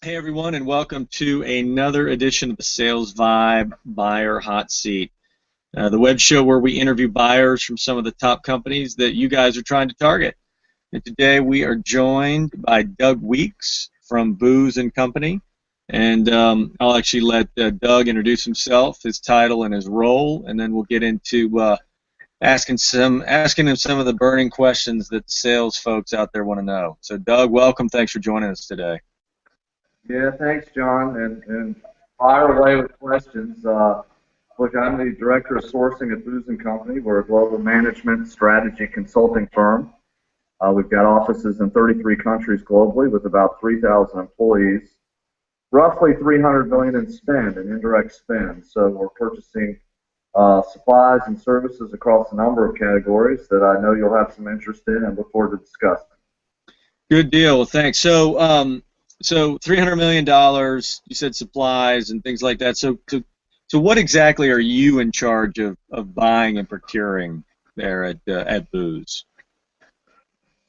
Hey everyone, and welcome to another edition of the Sales Vibe Buyer Hot Seat, the web show where we interview buyers from some of the top companies that you guys are trying to target. And today we are joined by Doug Weeks from Booz and Company, and I'll actually let Doug introduce himself, his title, and his role, and then we'll get into asking him some of the burning questions that sales folks out there want to know. So, Doug, welcome. Thanks for joining us today. Yeah, thanks, John. And fire away with questions. Look, I'm the director of sourcing at Booz and Company. We're a global management strategy consulting firm. We've got offices in 33 countries globally with about 3,000 employees. Roughly 300 million in spend, in indirect spend. So we're purchasing supplies and services across a number of categories that I know you'll have some interest in and look forward to discussing. Good deal. Well, thanks. So $300 million. You said supplies and things like that. So what exactly are you in charge of buying and procuring there at Booz?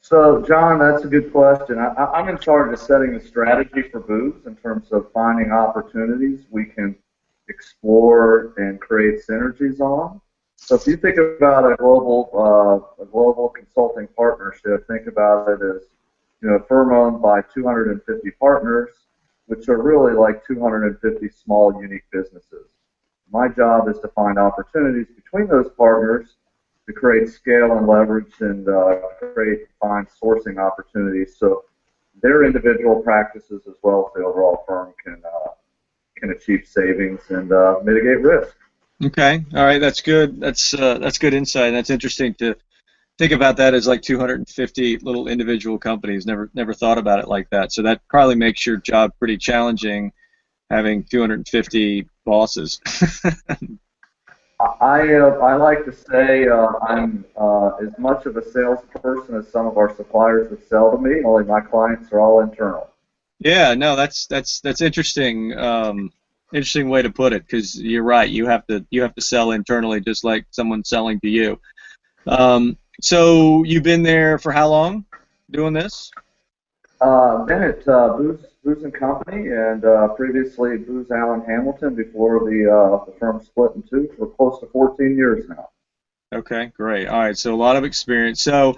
So, John, that's a good question. I'm in charge of setting the strategy for Booz in terms of finding opportunities we can explore and create synergies on. So, if you think about a global consulting partnership, think about it as a firm owned by 250 partners, which are really like 250 small, unique businesses. My job is to find opportunities between those partners to create scale and leverage and find sourcing opportunities so their individual practices as well as the overall firm can achieve savings and mitigate risk. Okay. All right. That's good. That's good insight. And that's interesting to think about that as like 250 little individual companies. Never thought about it like that. So that probably makes your job pretty challenging, having 250 bosses. I like to say I'm as much of a salesperson as some of our suppliers that sell to me. Only my clients are all internal. Yeah. No, that's interesting. Interesting way to put it, because you're right. You have to sell internally just like someone selling to you. So you've been there for how long doing this? Been at Booz and Company, and previously Booz Allen Hamilton before the firm split in two for close to 14 years now. Okay, great. All right, so a lot of experience. So,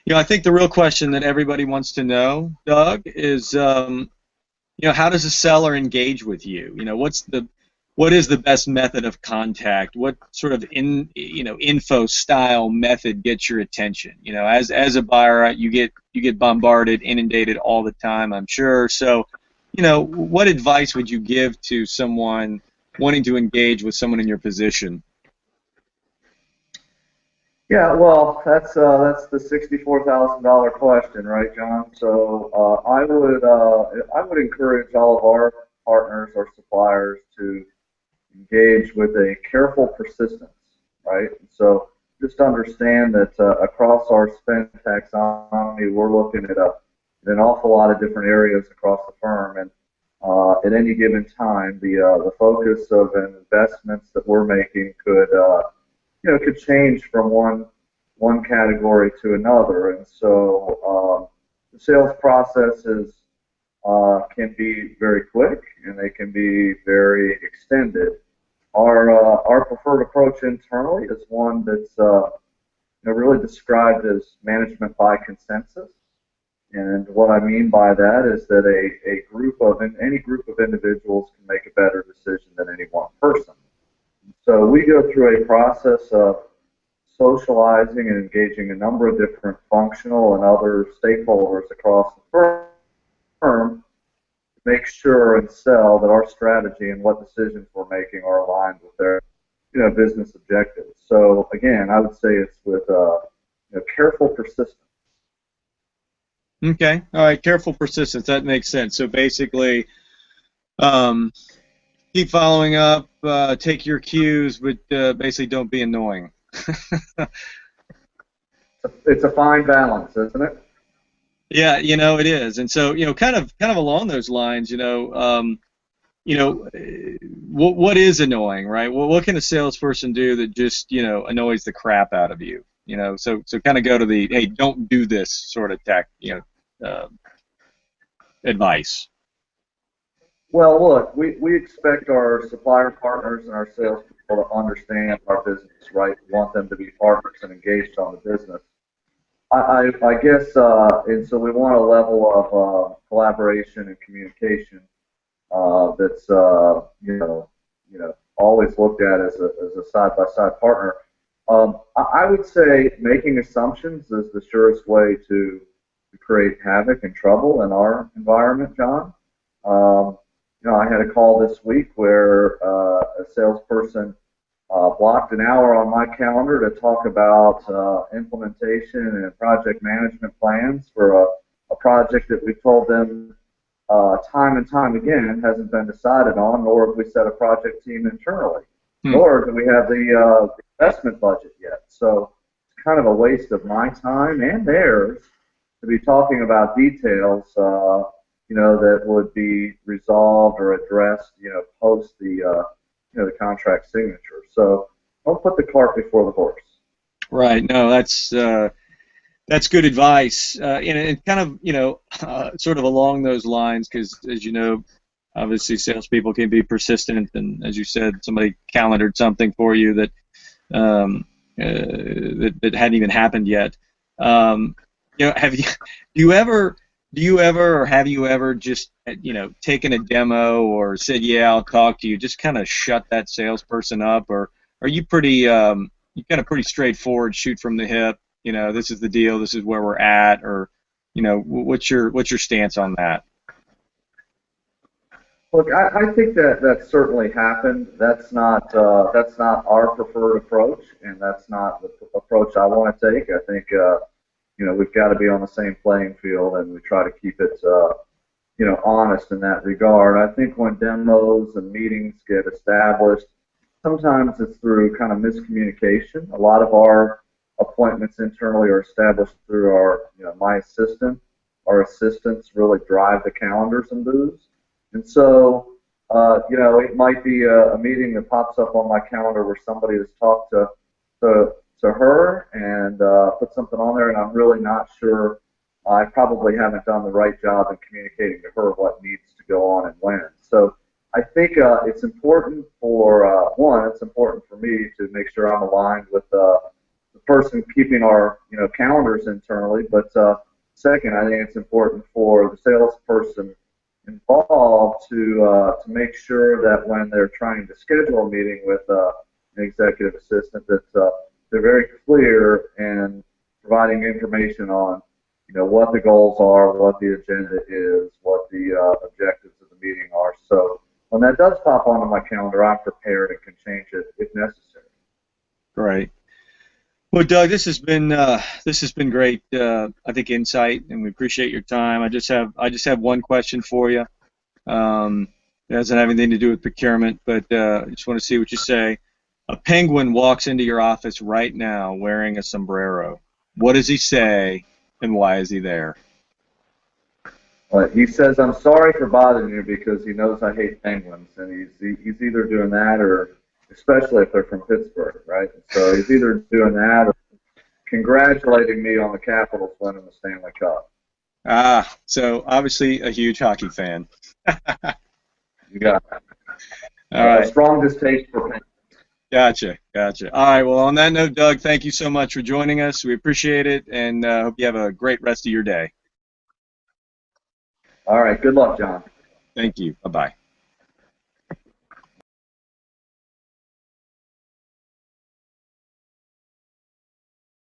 I think the real question that everybody wants to know, Doug, is, how does a seller engage with you? What is the best method of contact? What sort of info style method gets your attention? As a buyer, you get bombarded, inundated all the time, I'm sure. So, what advice would you give to someone wanting to engage with someone in your position? Yeah, well, that's the $64,000 question, right, John? So I would encourage all of our partners or suppliers to engage with a careful persistence, right? So just understand that across our spend taxonomy, we're looking at an awful lot of different areas across the firm, and at any given time, the focus of investments that we're making could change from one category to another, and so the sales processes can be very quick and they can be very extended. Our preferred approach internally is one that's really described as management by consensus. And what I mean by that is that any group of individuals can make a better decision than any one person. So we go through a process of socializing and engaging a number of different functional and other stakeholders across the firm to make sure and sell that our strategy and what decisions we're making are aligned with their business objectives. So again, I would say it's with careful persistence. Okay, all right, careful persistence. That makes sense. So basically, um, keep following up, take your cues, but basically don't be annoying. It's a fine balance, isn't it? Yeah, it is. And so, kind of along those lines, what is annoying, right? Well, what can a salesperson do that just, annoys the crap out of you? So kind of go to the, hey, don't do this sort of advice. Well, look, we expect our supplier partners and our salespeople to understand our business, right? We want them to be partners and engaged on the business. I guess, and so we want a level of collaboration and communication that's always looked at as a side-by-side partner. I would say making assumptions is the surest way to create havoc and trouble in our environment, John. Um, I had a call this week where a salesperson blocked an hour on my calendar to talk about implementation and project management plans for a project that we told them time and time again hasn't been decided on, nor have we set a project team internally, nor do we have the investment budget yet. So it's kind of a waste of my time and theirs to be talking about details, that would be resolved or addressed, post the contract signature. So don't put the cart before the horse. Right. No, that's good advice. And kind of, sort of along those lines, because as you know, obviously salespeople can be persistent, and as you said, somebody calendared something for you that that hadn't even happened yet. Have you do you ever or have you ever just taken a demo or said, yeah, I'll talk to you, just kind of shut that salesperson up, or are you pretty you kind of pretty straightforward, shoot from the hip, this is the deal, this is where we're at, or what's your stance on that? Look, I think that certainly happened. That's not our preferred approach, and that's not the approach I want to take. I think we've got to be on the same playing field, and we try to keep it honest in that regard. I think when demos and meetings get established, sometimes it's through kind of miscommunication. A lot of our appointments internally are established through our my assistant. Our assistants really drive the calendars in Booz. And so, it might be a meeting that pops up on my calendar where somebody has talked to her and put something on there, and I'm really not sure. I probably haven't done the right job in communicating to her what needs to go on and when. So I think it's important for it's important for me to make sure I'm aligned with the person keeping our calendars internally. But second, I think it's important for the salesperson involved to make sure that when they're trying to schedule a meeting with an executive assistant, that they're very clear in providing information on what the goals are, what the agenda is, what the objectives of the meeting are. So when that does pop onto my calendar, I'm prepared and can change it if necessary. Right. Well, Doug, this has been great. I think insight, and we appreciate your time. I just have one question for you. It doesn't have anything to do with procurement, but I just want to see what you say. A penguin walks into your office right now wearing a sombrero. What does he say, and why is he there? He says, "I'm sorry for bothering you," because he knows I hate penguins, and he's either doing that, or especially if they're from Pittsburgh, right? So he's either doing that or congratulating me on the Capitals winning the Stanley Cup. Ah, so obviously a huge hockey fan. You got it. All right. Strong distaste for penguins. Gotcha. All right, well, on that note, Doug, thank you so much for joining us. We appreciate it, and hope you have a great rest of your day. All right, good luck, John. Thank you. Bye-bye.